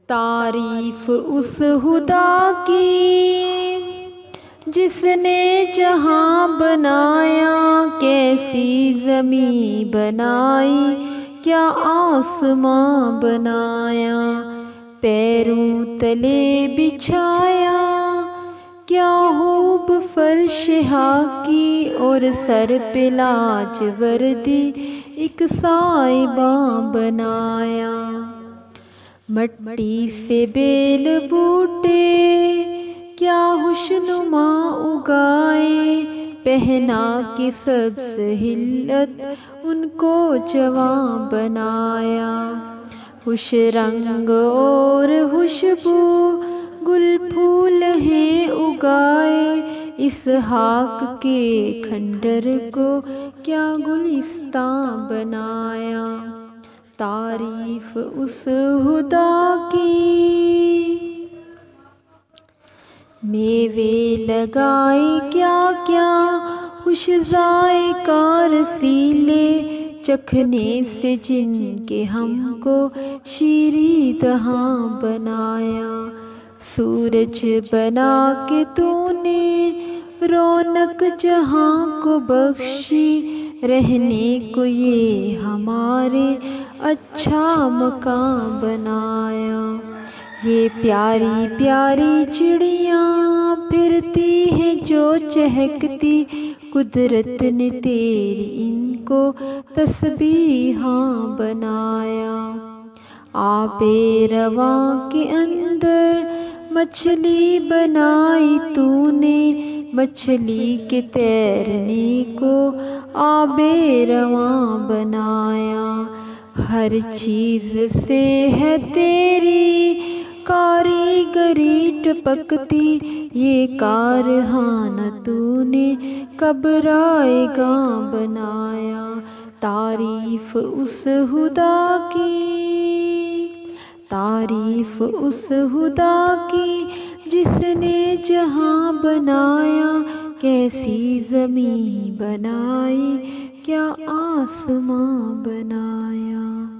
تعریف اس خدا کی جس نے جہاں بنایا، کیسی زمین بنائی، کیا آسماں بنایا، پیروں تلے بچھایا، کیا خوب فرش کی، اور سر پہ لاجوردی ایک سائباں بنایا۔ مٹی سے بیل بوٹے کیا خوشنما اگائے، پہنا کے سبز ہلت ان کو جواں بنایا۔ خوش رنگ اور خوشبو گل پھول ہیں اگائے، اسحاق کے کھنڈر کو کیا گلستاں بنایا۔ تعریف اس خدا کی میوے لگائے کیا کیا، خوش ذائقہ رسیلے، چکھنے سے جن کے ہم کو شیریں دہاں بنایا۔ سورج بنا کے تو نے رونق جہاں کو بخشی، رہنے کو یہ ہمارے اچھا مکان بنایا۔ یہ پیاری پیاری چڑیاں پھرتی ہیں جو چہکتی، قدرت نے تیری ان کو تسبیحاں بنایا۔ آب رواں کے اندر مچھلی بنائی تو نے، مچھلی کے تیرنے کو آب رواں بنایا۔ ہر چیز سے ہے تیری کاریگری ٹپکتی، یہ کارخانہ تو نے کب رائے گاں بنایا۔ تعریف اس خدا کی، تعریف اس خدا کی جس نے جہاں بنایا، کیسی زمین بنائی، کیا آسماں بنایا۔